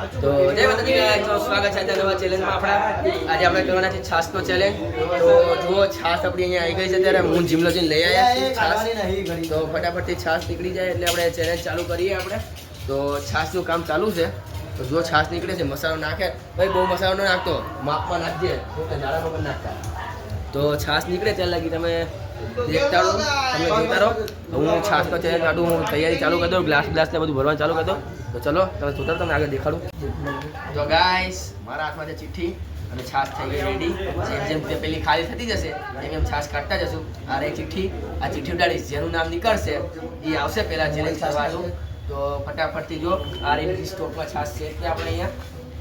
તો જય માતાજી ગાઈસ, તો સ્વાગત છે નવા ચેલેન્જમાં આપણા. આજે આપણે કરવાના છે છાસનો ચેલેન્જ. તો જુઓ છાસ આપણી અહીંયા આવી ગઈ છે. ત્યારે હું જીમલો જઈને લઈ આવ્યા છીએ છાસ. તો ફટાફટથી છાસ નીકળી જાય એટલે આપણે ચેલેન્જ ચાલુ કરીએ આપણે. તો છાસનું કામ ચાલુ છે. તો જો છાસ નીકળે છે, મસાલો નાખે ભાઈ, બહુ મસાલો ન નાખતો, માપમાં નાખજે, નાળામાં પણ નાખતા. તો છાસ નીકળે ત્યાં લાગી તમે દેખતા રહો, તમે જોતા રહો. હું છાસનો ચેલેન્જ કાઢું, હું તૈયારી ચાલુ કરી દઉં, ગ્લાસ ને બધું ભરવાનું ચાલુ કરી દઉં. તો ચલો તમે જોતા રહો, તમને આગળ દેખાડું. તો ગાઈસ, મારા હાથમાં છે ચિઠ્ઠી અને છાસ થઈ ગઈ રેડી. જેમ જેમ તે પેલી ખાલી થતી જશે એમ એમ છાસ કાઢતા જશું. આ રહી ચિઠ્ઠી, આ ચિઠ્ઠી ઉડાડીશ, જેનું નામ નીકળશે એ આવશે પહેલા ચેલેન્જ કરવાનું. તો ફટાફટથી જો આ રીતની સ્ટોકમાં છાસ છે એટલે આપણે અહીંયા,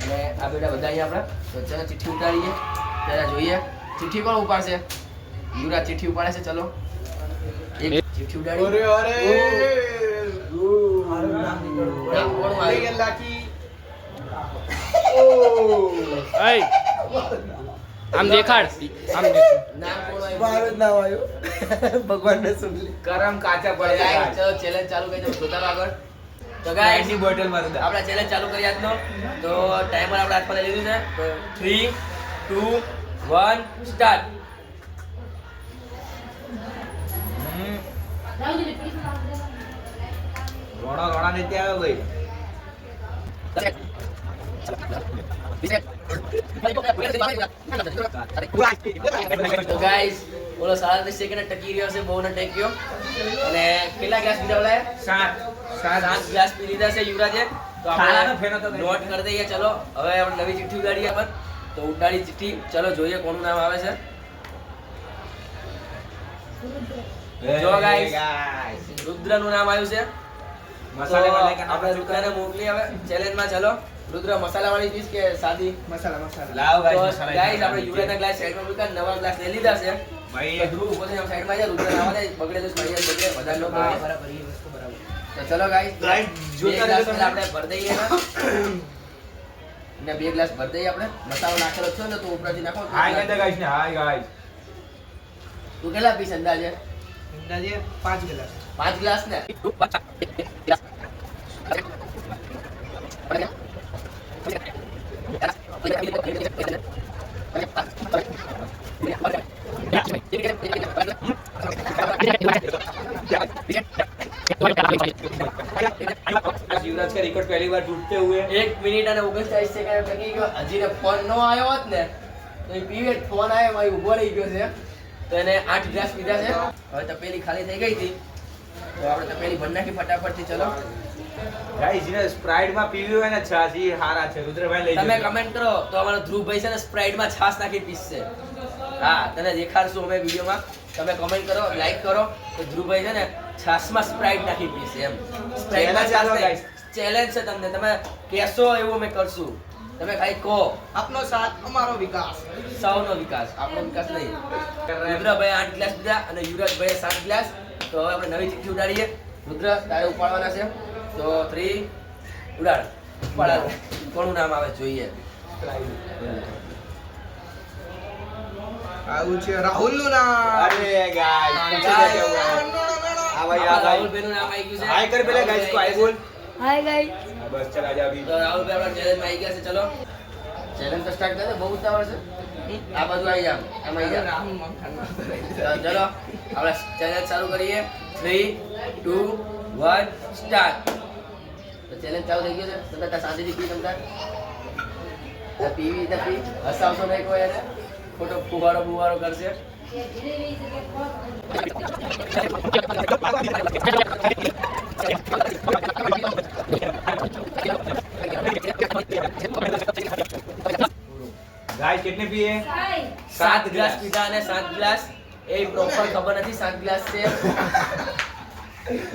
અને આ બેટા બધા અહીંયા આપણે. તો ચલો ચિઠ્ઠી ઉતારીએ, પહેલાં જોઈએ ચિઠ્ઠી કોણ ઉપાડશે. યુવરાજ ચિઠ્ઠી ઉપાડે છે. ચલો એક ચિઠ્ઠી ઉડાડી. આમ દેખાડ, આમ ભગવાન ને સુનલી કરમ કાચા પડે. ચલો ચેલેન્જ ચાલુ કરી દો. જોતા રહો આગળ. તો ગાઈસ, એની બોટલ માં આપણે ચેલેન્જ ચાલુ કરી આજનો. તો ટાઈમર આપણે હાથમાં લઈ લીધું છે. તો 3 2 1 સ્ટાર્ટ. રોણા રોણા ને ત્યાં આવે તો ગાઈસ, ઓલો 37 સેકન્ડ ટકી રહ્યો છે, બહુ ન ટક્યો. અને કેટલા ગ્લાસ પીધા ઓલા? 7 ગ્લાસ પી લીધા છે યુવરાજે. તો આપણે નોટ કરી દઈએ. ચલો હવે આપણે નવી ચિઠ્ઠી ઉડાડીએ આપણે. તો ઉડાડી ચિઠ્ઠી, ચલો જોઈએ કોનું નામ આવે છે. જો ગાઈસ, રુદ્રનું નામ આવ્યું છે. આપણે રુદ્રને મોકલી હવે ચેલેન્જમાં. ચલો રુદ્ર, મસાલા વાળી પીસ કે સાદી? મસાલા લાવ ગાઈસ. ગાઈસ, આપણે યુવરાજના ગ્લાસ સાઈડમાં મૂકા, નવા ગ્લાસ લઈ લીધા છે. ભાઈ તો ધ્રુવ પોતે સાઈડમાં છે. રુદ્ર નાવા દે, બગડે તો સ્પાઈસ બગડે, વધારે નો બગડે. બરાબર, એ વસ્તુ બરાબર. તો ચલો ગાઈસ, જોતા ગ્લાસ આપણે ભર દઈએ ને 2 ગ્લાસ ભર દઈએ આપણે. મસાલો નાખેલો છે ને, તો ઉપરથી નાખો. હાય ગાઈસ ને હાય ગાઈસ. તું કેટલા પીસ અંદાજે? 5 ગ્લાસ. 5 ગ્લાસ ને युवराज का रिकॉर्ड पहली बार टूटते हुए 1 મિનિટ અને 29 સેકન્ડ ટકી ગયો. હજી ફોન નો આવ્યો હોત ને તો એ પીવે. ફોન આવ્યો, ભાઈ ઉભો રહી ગયો છે. તો એને 8 ગ્લાસ પીધા છે. હવે તપેલી ખાલી થઈ ગઈ હતી, તો આપણે તપેલી ભરી નાખી ફટાફટથી. ચલો ગાઈસ, જેને સ્પ્રાઇટ માં પીવી હોય ને છાસ, ઈ હારા છે. રુદ્રભાઈ લઈ તમે કમેન્ટ કરો તો અમારો ધ્રુવભાઈ છે ને સ્પ્રાઇટ માં છાસ નાખી પીસશે. હા, તને દેખાડશું અમે વિડીયોમાં. તમે કમેન્ટ કરો, લાઈક કરો તો ધ્રુવભાઈ છે ને છાસમાં સ્પ્રાઇટ નાખી પીશે એમ. સ્પ્રાઇટમાં છાસ નહીં. ચેલેન્જ છે તમને, તમે કહેશો એવું અમે કરશું. તમે ખાલી કહો. આપનો સાથ અમારો વિકાસ. સૌનો વિકાસ, આપણો વિકાસ નહીં. રુદ્રભાઈ 8 ગ્લાસ પીધા અને યુવરાજભાઈ 7 ગ્લાસ. તો હવે આપણે નવી ચિઠ્ઠી ઉડાડીએ. રુદ્ર, તારે ઉપાડવાના છે. તો 3 ઉડાડ. ઉપાડ. કોનું નામ આવે જોઈએ. આવું છે રાહુલ નું નામ. અરે ગાઈસ, આ ભાઈ રાહુલભાઈનું નામ આવી ગયું છે. હાય કર પેલે ગાઈસ કો હાય બોલ. Hi guys. બસ ચલ આજા અભી. તો રાહુલભાઈ આપણા ચેલેન્જમાં આવી ગયા છે. ચલો ચેલેન્જ તો સ્ટાર્ટ કરે. બહુ ઉતાવળ છે. આ બાજુ આવી જાવ, આમ આવી જાવ. તો ચલો આપણે ચેલેન્જ ચાલુ કરીએ. 3 2 1 સ્ટાર્ટ. તો ચેલેન્જ ચાલુ થઈ ગયો છે. તમે શાંતિથી પી તમતા પીવી પી હસાવશો નહીં કોઈ એને. ખોટો ફુવારો કરશે. ગાઈસ कितने पिए? 7 ગ્લાસ પીધા અને 7 ગ્લાસ એ પ્રોપર ખબર નથી. 7 ગ્લાસ છે.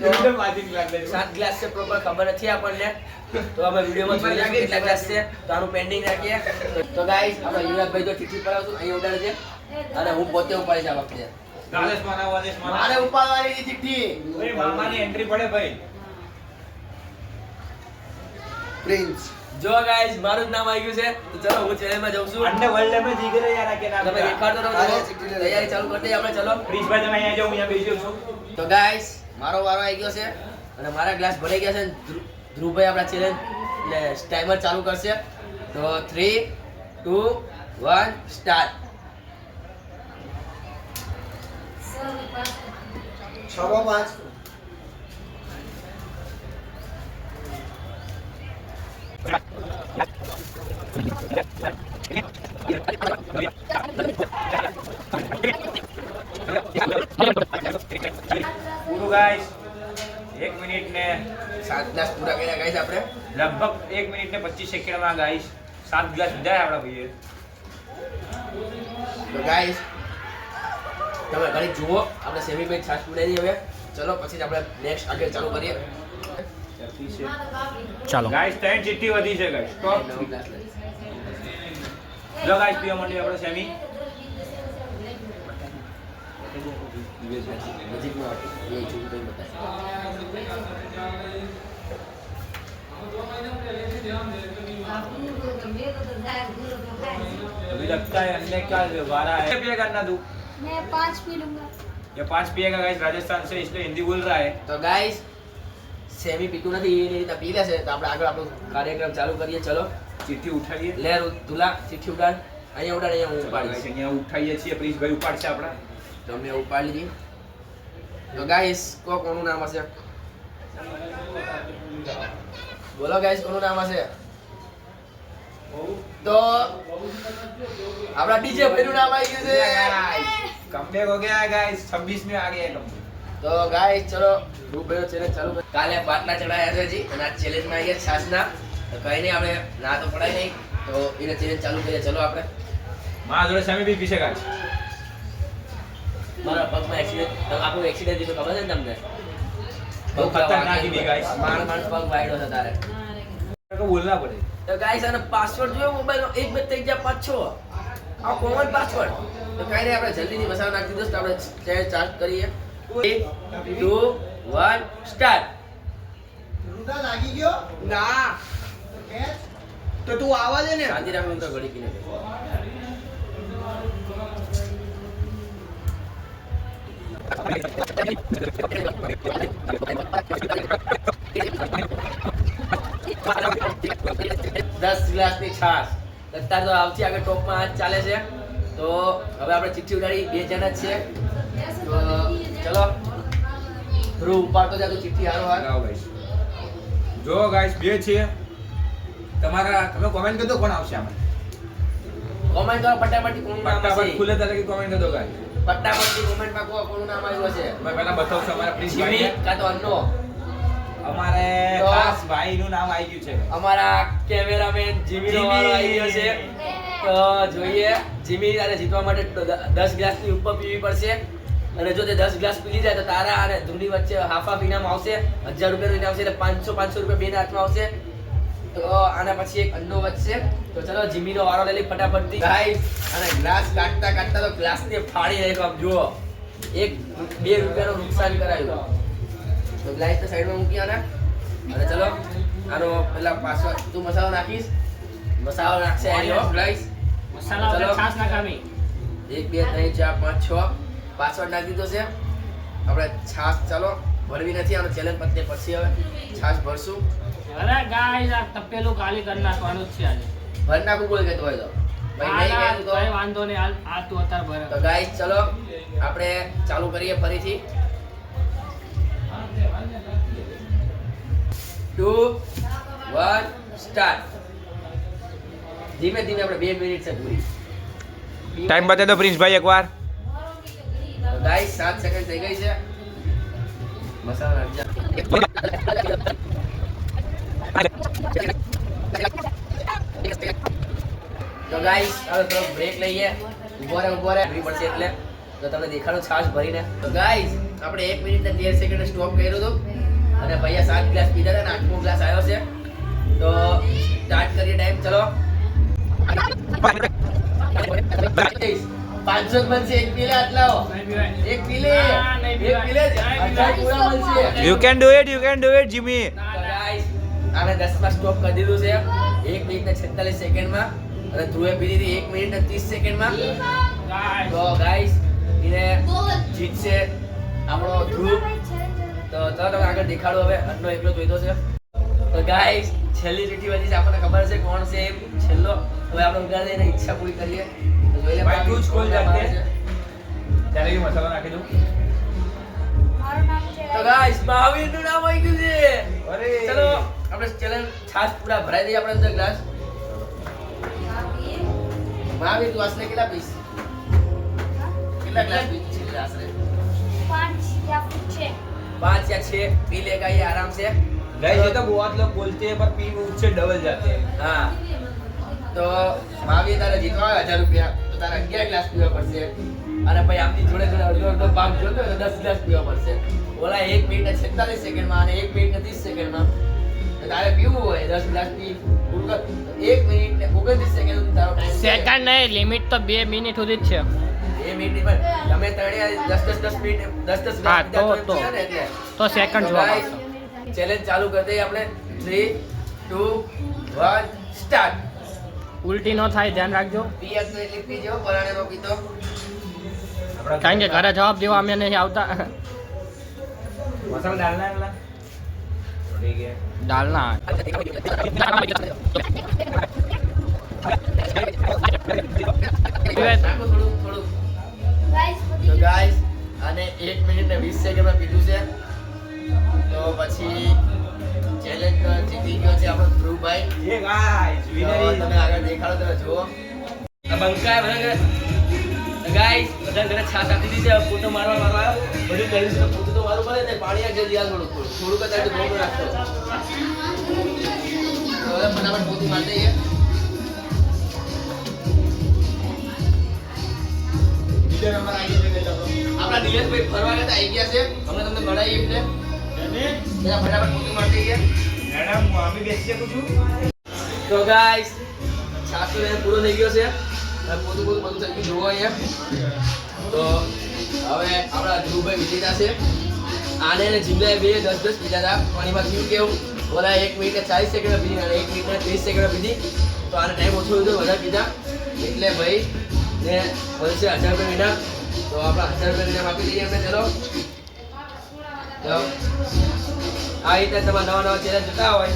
एकदम माजिक ग्लास दे. 7 ગ્લાસ છે પ્રોપર ખબર નથી આપણને. તો આપણે વિડીયોમાં જોઈ લઈશું કેટલા ગ્લાસ છે. તો આનું પેન્ડિંગ રાખીએ. તો ગાઈસ, આપણે યુવરાજભાઈ તો ચિઠ્ઠી પડાવશું, અહીં ઉડાડજે અને હું પોતે ઉપાડી જાવ વખતે. ગાલેસ માના વાલેસ માના. મારે ઉપાડવાની છે ચિઠ્ઠી. ઓય મામાની એન્ટ્રી પડે ભાઈ. પ્રિન્સ. જો ગાઈસ, મારું જ નામ આવી ગયું છે. તો ચલો હું ચેલેન્જમાં જાઉં છું. અંડે વર્લ્ડ में जीत रहे यार के नाम. તમે દેખાડતો રહો. તૈયારી ચાલુ કરી દઈએ આપણે. ચલો પ્રિન્સ ભાઈ તમે અહીંયા જાઓ, હું અહીંયા બેસી છું. તો ગાઈસ, મારો વારો આવી ગયો છે અને મારા ગ્લાસ ભરાઈ ગયા છે. ધ્રુવભાઈ આપણા ચેલેન્જ ટાઈમર ચાલુ કરશે. તો 3 2 1 સ્ટાર્ટ. 6/5. પૂરું ગાઈસ 1 મિનિટ ને 7 ગ્લાસ પૂરા કર્યા ગાઈસ આપણે. લગભગ 1 મિનિટ ને 25 સેકન્ડમાં ગાઈસ 7 ગ્લાસ પીધા આપણા ભાઈએ. તો ગાઈસ તમે ઘડી જુઓ આપણે સેમી પેક છાશ પીવડાવી હવે. ચલો પછી આપણે નેક્સ્ટ આગળ ચાલુ કરીએ. ચાલો ગાઈસ 3 ચીઠ્ઠી વધી છે ગાઈસ. સ્ટોપ. 9 ગ્લાસ લઈ. લો ગાઈસ પીવા માંડીએ આપણે સેમી. નજીકમાં આવો. એ જોવું તો બતાય. अभी लगता है अन्य क्या वारा है पिएगा करना तू मैं 5 पी लूंगा. ये 5 पिएगा गाइस राजस्थान से इसलिए हिंदी बोल रहा है. તો ગાઈસ સેમી પીતું નથી એની રીતે પી લેશે તો આપણે આગળ આપણો કાર્યક્રમ ચાલુ કરીએ. ચલો चिट्ठी उठाइए. લે તુલા ચિઠ્ઠી ઉડાડ. અહીંયા ઉડાડ, અહીંયા હું गाइस ઉપાડીશ. અહીંયા ઉઠાઈએ છીએ પ્લીઝ ભાઈ ઉપાડશે આપણા. તો અમે ઉપાડી લીધી. તો ગાઈસ કોનું નામ હશે? બોલો ગાઈસ કોનું નામ હશે? તો આપણા ડીજે ભાઈનું નામ આવી ગયું છે. कमबैक हो गया है गाइस 26 में आ गया है comeback. તો ગાઈસ ચલો ગ્રુપ ભાઈનો ચેલેન્જ ચાલુ કરીએ. કાલે બાટલા ચડાયા છે જી અને આ ચેલેન્જમાં આવીએ છાસના. તો કઈ નહીં આપણે ના તો પડાય નહીં તો એને ચેલેન્જ ચાલુ કરીએ. ચલો આપણે. મારા જોડે સેમી બી પીશે ગાઈસ. મારા પગમાં એક્સિડન્ટ આપણું એક્સિડન્ટ થયું ખબર છે ને તમને? બહુ ખતરનાક ही नहीं गाइस. માણ પગ વાયડો છે તારે. को बोलना पड़े. તો ગાઈસ આનો પાસવર્ડ જોયો મોબાઈલનો 1 2 3 4 5 6 આ કોમન પાસવર્ડ. તો કઈ નહીં આપણે જલ્દીથી મસાલો નાખી દીધો તો આપણે ચેલેન્જ સ્ટાર્ટ કરીએ. 3 2 1 સ્ટાર્ટ. રુદા લાગી ગયો? ના. તો તું આવા દે ને. શાંતિ રાખો તો ઘડી પીને. દસ ગ્લાસની છાશ અત્યારે તો આવતી આગળ ટોપમાં આજ ચાલે છે. તો હવે આપણે ચિઠ્ઠી ઉડાડી 2 જણા જ છે. તો ચલો ધ્રુવ ઉપાડતો જા તું ચિઠ્ઠી હારો હાર. લાવો ગાઈસ. જો ગાઈસ બે છે. તમારા તમે કોમેન્ટ કરજો કોણ આવશે આમાં. કોમેન્ટ કરો ફટાફટ કોનું નામ ફટાફટ હશે. ખુલે ત્યારે કોમેન્ટ કરજો ગાઈસ. ફટાફટ કોમેન્ટમાં કહો કોનું નામ આવ્યું હશે. મેં પહેલા બતાવશું અમારા પ્રિન્સ જીમી ભાઈ. કાં તો અન્નો. અમારે તો- ખાસ ભાઈનું નામ આવી ગયું છે. અમારા કેમેરામેન જીમીનો વારો આવી ગયો છે. તો જોઈએ જીમી તારે જીતવા માટે 10 ગ્લાસની ઉપર પીવી પડશે અને જો તે 10 ગ્લાસ પી જાય તો તારા અને ધૂની વચ્ચે હાફ હાફ ઇનામ આવશે. 1000 રૂપિયાનું ઇનામ આવશે એટલે 500 રૂપિયા બેના હાથમાં આવશે. તો આના પછી એક અંડો વધશે. તો ચલો જીમીનો વારો લઈ લઈ ફટાફટથી. ગાઈસ અને ગ્લાસ કાઢતા કાઢતા તો ગ્લાસને ફાડી નાખ્યો. આમ જુઓ 1-2 રૂપિયાનું નુકસાન કરાયું. તો ગ્લાસ તો સાઈડમાં મૂકી આને અને ચલો આનો પેલા પાછળ તું મસાલો નાખીશ. મસાલો નાખશે આનો ગ્લાસ મસાલા ચલો. વગર છાશ નાખાવી. 1 2 3 4 5 6 પાસવર્ડ નાખી દીધો છે. આપણે છાશ ચાલો ભરવી નથી. આનો ચેલેન્જ પતે પછી હવે છાશ ભરશું. અરે ગાઈસ આ તપેલું ખાલી કરી નાખવાનું જ છે આજે. ભર નાખું બોલ કહેતો હોય તો ભાઈ નહીં કહેતું કઈ તો. વાંધો નહીં હાલ આ તું અત્યારે ભરે. તો ગાઈસ ચલો આપણે ચાલુ કરીએ ફરીથી. 2 1 સ્ટાર્ટ. ધીમે ધીમે આપણે 2 મિનિટ છે પૂરી. ટાઈમ બતાવી દો પ્રિન્સભાઈ એકવાર. તો ગાઈસ 7 સેકન્ડ થઈ ગઈ છે. મસાલો નાખી તો ગાઈસ હવે થોડો બ્રેક લઈએ. ઉભો રહે પડશે એટલે તો તમને દેખાડો છાશ ભરીને. તો ગાઈસ આપણે 1 મિનિટ ને 13 સેકન્ડ સ્ટોપ કર્યો હતો અને ભૈયા 7 ગ્લાસ પીધા હતા અને 8મો ગ્લાસ આવ્યો છે. તો સ્ટાર્ટ કરીએ ટાઈમ. ચલો 500 બનશે. એક પી લે આટલાઓ. નહીં પીવાય. એક પી લે. ના, નહીં એક પી લે. પીવાય. આટલા પૂરા બનશે. You can do it Jimmy. તો guys, આને 10 માં સ્ટોપ કરી દીધું છે 1 મિનિટ ને 46 સેકન્ડમાં અને ધ્રુવે પી લીધી 1 મિનિટ ને 30 સેકન્ડમાં. ગાઈસ તો ગાઈસ એને જીતશે આપણો ધ્રુવ. તો ચલો તમે આગળ દેખાડો હવે. અન્નો એકલો જોઈતો છે. તો ગાઈસ છેલ્લી ચીઠી વાળી છે, આપણને ખબર છે કોણ છે એમ છેલ્લો. હવે આપણે ઉગાડી દઈને ઈચ્છા પૂરી કરીએ. તો જોઈ લે ભાઈ, તું જ ખોલ કોણ જાતે. છે. ત્યારે એ મસાલો નાખી દઉં. મારું નામ છે તો ગાઈસ મહાવીરનું નામ આવી ગયું છે. અરે ચલો આપણે ચેલેન્જ છાસ પૂરા ભરાઈ દઈએ આપણે અંદર ગ્લાસ. મહાવીર તું આશરે કેટલા પીસ કેટલા ગ્લાસ પીસ છે આશરે? 5 या कुछ है 5 या 6 पी लेगा ये आराम से. गाइस ये तो बहुत लोग बोलते हैं पर पी उससे डबल जाते हैं. हाँ તો મહાવીર તારે જીતવા હોય 1000 રૂપિયા તો તારે 11 ગ્લાસ પીવા પડશે. અને ભાઈ આપની જોડે જોડે અડધો ભાગ જોતો હોય તો 10 ગ્લાસ પીવા પડશે. ઓલા 1 મિનિટ ને 46 સેકન્ડમાં અને 1 મિનિટ ને 30 સેકન્ડમાં તો તારે પીવું હોય 10 ગ્લાસ પી પૂરું કર. 1 મિનિટ ને 29 સેકન્ડ સુધી તારો ટાઈમ સેકન્ડ નહીં, લિમિટ તો 2 મિનિટ સુધી જ છે. 2 મિનિટ પણ તમે ત્રણે 10 મિનિટ 10 હા, ગ્લાસ તો. પીધા ને એટલે તો સેકન્ડ જોવા guys, ચેલેન્જ ચાલુ કરી દઈએ આપણે 3 2 1 સ્ટાર્ટ. ઉલટી ન થાય ધ્યાન રાખજો, પિયર તો એટલી પીજો પરાણે નો પીતો. કારણ કે ઘરે જવાબ દેવા અમે નહીં આવતા. मसाला डालना है अगला. ठीक है. ડાલના નાખો થોડું થોડું. गाइस તો ગાઈસ આને 1 મિનિટ ને 20 સેકન્ડમાં પીધું છે. તો પછી ચેલેન્જ જીતી ગયો છે આપણો ધ્રુવભાઈ. ये गाइस તો विनर તમે આગળ દેખાડો તમે જુઓ. આ બંકાય બધા ગાઈસ બધા ઘરે છાસ આપી દીધી છે. પોતો મારવા આવ્યો બધું કર્યું છે. પોતું તો મારવું પડે ને પાણી આ જલ્દી આ થોડું થોડું કદાચ બોલું રાખતો. તો હવે ફટાફટ પોતું મારી દઈએ. विनर हमारा आगे से चलो. આપણા દિનેશભાઈ ફરવા ગયા આવી ગયા છે. અમે તમને મળાવીએ એટલે પેલા ફટાફટ પોતું મારી દઈએ. मैडम वहां पे बेच के कुछ. તો ગાઈસ છાસ તો એને પૂરો થઈ ગયો છે. હવે પોતું બધું થઈ ગયું જોવો અહીંયા. તો હવે આપણા ધ્રુવભાઈ વિજેતા છે. આને ને જીમલાએ બે 10 પીધા હતા. પાણીમાં થયું કેવું ઓલા 1 મિનિટ ને 40 સેકન્ડ પીધી અને 1 મિનિટ ને 30 સેકન્ડ પીધી. તો આને ટાઈમ ઓછો લીધો વધારે પીધા એટલે ભાઈ ને મળશે 1000 રૂપિયા વિના. તો આપણા 1000 રૂપિયા વિના આપી દઈએ એમને. ચલો તો આ રીતે તમારા નવા નવા ચેલેન્જ જોતા હોય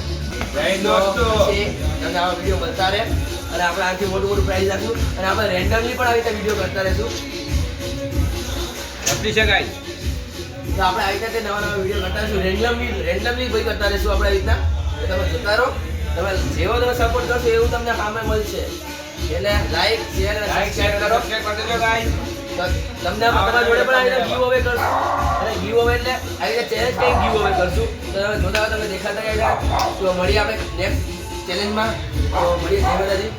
જય તો દોસ્તો. પછી તમને આવા વિડીયો મળતા રહે અને આપણે આથી મોટું પ્રાઇઝ આપશું અને આપણે રેન્ડમલી પણ આવી રીતે વિડીયો કરતા રહીશું. अपनी से गाइस. તો આપણે આવી રીતે નવા નવા વિડીયો કરતા રહીશું. રેન્ડમલી ભાઈ કરતા રહીશું આપણે આવી રીતના. તો તમે જોતા રહો. તમે જેવો તમે સપોર્ટ કરશો એવું તમને સામે મળશે. એટલે લાઈક શેર અને लाइक शेयर સબસ્ક્રાઇબ करो કરો. सब्सक्राइब कर दो गाइस. તો તમને તમારા જોડે પણ આવી રીતે ગીવ અવે કરશું. અને ગીવ અવે એટલે આવી રીતે ચેલેન્જ કંઈક ગીવ અવે કરશું. તો તમે જોતા હોય તમે દેખાતા જાય. તો મળીએ આપણે નેક્સ્ટ ચેલેન્જમાં. તો મળીએ જય માતાજી.